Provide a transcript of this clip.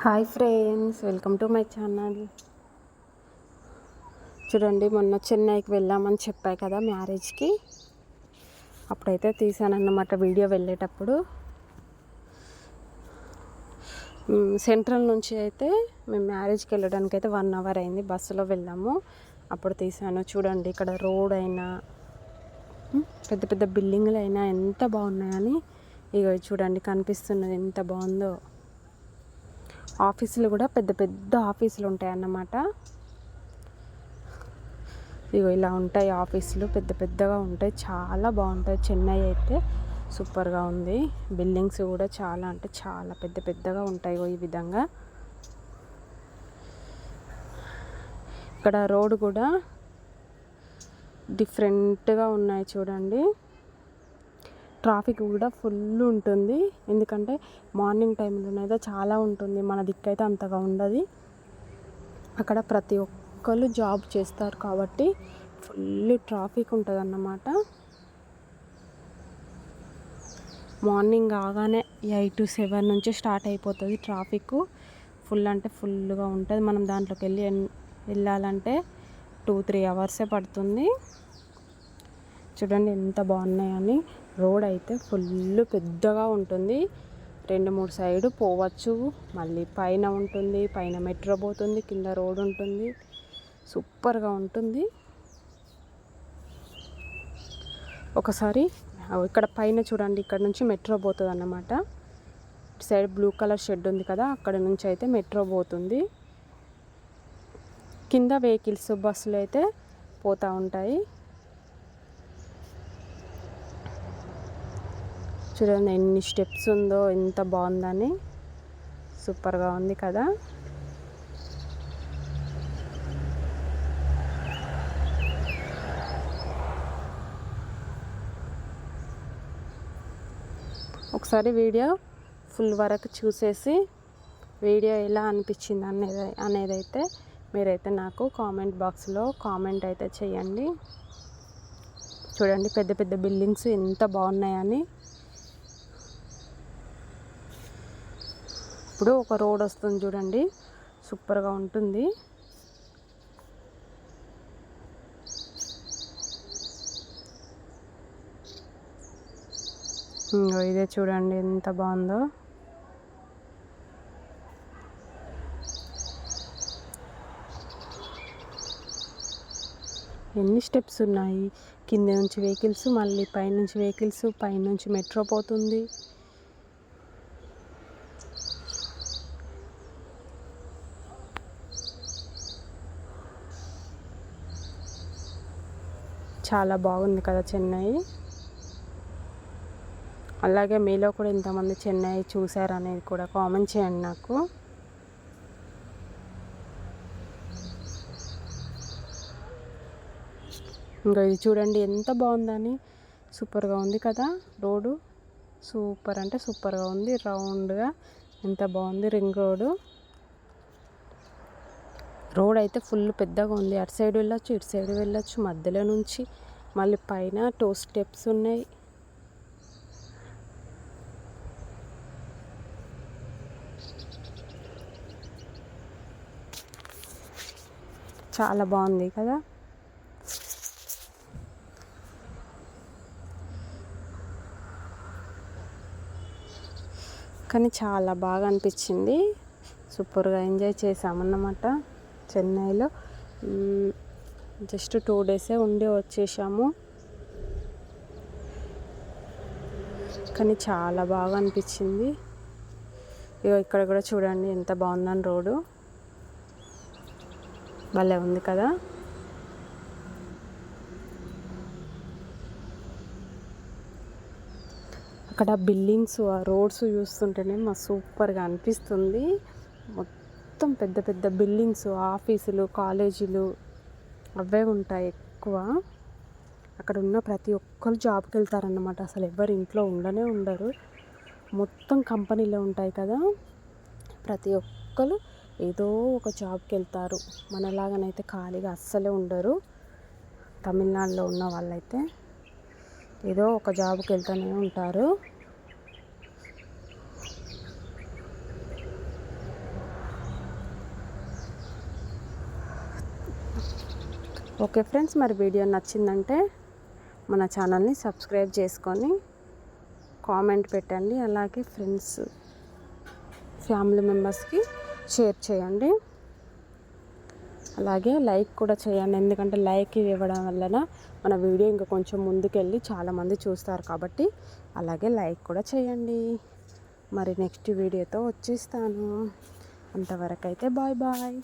Hi friends, welcome to my channel. చూడండి, మొన్న చెన్నైకి వెళ్ళామని చెప్పాయి కదా మ్యారేజ్కి. అప్పుడైతే తీసానన్నమాట వీడియో. వెళ్ళేటప్పుడు సెంట్రల్ నుంచి అయితే మేము మ్యారేజ్కి వెళ్ళడానికి అయితే 1 అవర్ అయింది. బస్సులో వెళ్ళాము, అప్పుడు తీసాను. చూడండి, ఇక్కడ రోడ్ అయినా పెద్ద పెద్ద బిల్డింగ్లు అయినా ఎంత బాగున్నాయని. ఇక చూడండి, కనిపిస్తున్నది ఎంత బాగుందో. ఆఫీసులు కూడా పెద్ద పెద్ద ఆఫీసులు ఉంటాయి అన్నమాట. ఇగో ఇలా ఉంటాయి ఆఫీసులు, పెద్ద పెద్దగా ఉంటాయి, చాలా బాగుంటాయి. చెన్నై అయితే సూపర్గా ఉంది. బిల్డింగ్స్ కూడా చాలా అంటే చాలా పెద్ద పెద్దగా ఉంటాయి. ఈ విధంగా ఇక్కడ రోడ్ కూడా డిఫరెంట్గా ఉన్నాయి చూడండి. ట్రాఫిక్ కూడా ఫుల్ ఉంటుంది, ఎందుకంటే మార్నింగ్ టైంలోనైతే చాలా ఉంటుంది. మన దిక్కైతే అంతగా ఉండదు. అక్కడ ప్రతి ఒక్కరు జాబ్ చేస్తారు కాబట్టి ఫుల్ ట్రాఫిక్ ఉంటుంది అన్నమాట. మార్నింగ్ కాగానే 8 to 7 నుంచి స్టార్ట్ అయిపోతుంది ట్రాఫిక్. ఫుల్ అంటే ఫుల్గా ఉంటుంది. మనం దాంట్లోకి వెళ్ళాలంటే 2-3 అవర్సే పడుతుంది. చూడండి ఎంత బాగున్నాయని. రోడ్ అయితే ఫుల్ పెద్దగా ఉంటుంది, 2-3 సైడు పోవచ్చు. మళ్ళీ పైన ఉంటుంది, పైన మెట్రో పోతుంది, కింద రోడ్ ఉంటుంది. సూపర్గా ఉంటుంది. ఒకసారి ఇక్కడ పైన చూడండి, ఇక్కడ నుంచి మెట్రో పోతుంది అన్నమాట. సైడ్ బ్లూ కలర్ షెడ్ ఉంది కదా, అక్కడ నుంచి అయితే మెట్రో పోతుంది. కింద వెహికల్స్, బస్సులు అయితే పోతూ ఉంటాయి. చూడండి ఎన్ని స్టెప్స్ ఉందో, ఎంత బాగుందని. సూపర్గా ఉంది కదా. ఒకసారి వీడియో ఫుల్ వరకు చూసేసి వీడియో ఎలా అనిపించింది అనేదైతే మీరైతే నాకు కామెంట్ బాక్స్లో కామెంట్ అయితే చేయండి. చూడండి పెద్ద పెద్ద బిల్డింగ్స్ ఎంత బాగున్నాయని. ఇప్పుడు ఒక రోడ్ వస్తుంది చూడండి, సూపర్గా ఉంటుంది. ఇదే చూడండి ఎంత బాగుందో. ఎన్ని స్టెప్స్ ఉన్నాయి. కింద నుంచి వెహికల్స్, మళ్ళీ పైనుంచి వెహికల్స్, పైనుంచి మెట్రో పోతుంది. చాలా బాగుంది కదా చెన్నై. అలాగే మీలో కూడా ఎంతమంది చెన్నై చూసారనేది కూడా కామెంట్ చేయండి నాకు. ఇంకా ఇది చూడండి ఎంత బాగుందని. సూపర్గా ఉంది కదా రోడ్డు. సూపర్ అంటే సూపర్గా ఉంది. రౌండ్గా ఎంత బాగుంది. రింగ్ రోడ్ అయితే ఫుల్ పెద్దగా ఉంది. అటు సైడ్ వెళ్ళొచ్చు, ఇటు సైడ్ వెళ్ళొచ్చు. మధ్యలో నుంచి మళ్ళీ పైన 2 స్టెప్స్ ఉన్నాయి. చాలా బాగుంది కదా. కానీ చాలా బాగా అనిపించింది. సూపర్గా ఎంజాయ్ చేసామన్నమాట చెన్నైలో. జస్ట్ 2 డేసే ఉండి వచ్చేసాము, కానీ చాలా బాగా అనిపించింది. ఇక ఇక్కడ కూడా చూడండి ఎంత బాగుందని రోడ్డు. భలే ఉంది కదా. అక్కడ బిల్డింగ్స్, ఆ రోడ్స్ చూస్తుంటేనే మా సూపర్గా అనిపిస్తుంది. మొత్తం పెద్ద పెద్ద బిల్డింగ్స్, ఆఫీసులు, కాలేజీలు అవే ఉంటాయి ఎక్కువ. అక్కడ ఉన్న ప్రతి ఒక్కరు జాబ్కి వెళ్తారన్నమాట. అసలు ఎవరు ఇంట్లో ఉండరు. మొత్తం కంపెనీలో ఉంటాయి కదా, ప్రతి ఒక్కరు ఏదో ఒక జాబ్కి వెళ్తారు. మనలాగానైతే ఖాళీగా అస్సలే ఉండరు. తమిళనాడులో ఉన్న వాళ్ళైతే ఏదో ఒక జాబ్కి వెళ్తూనే ఉంటారు. ఓకే ఫ్రెండ్స్, మరి వీడియో నచ్చిందంటే మన ఛానల్ని సబ్స్క్రైబ్ చేసుకొని కామెంట్ పెట్టండి. అలాగే ఫ్రెండ్స్ ఫ్యామిలీ మెంబర్స్కి షేర్ చేయండి. అలాగే లైక్ కూడా చేయండి, ఎందుకంటే లైక్ ఇవ్వడం వలన మన వీడియో ఇంకా కొంచెం ముందుకెళ్ళి చాలామంది చూస్తారు కాబట్టి. అలాగే లైక్ కూడా చేయండి. మరి నెక్స్ట్ వీడియోతో వచ్చేస్తాను. అంతవరకు అయితే బాయ్ బాయ్.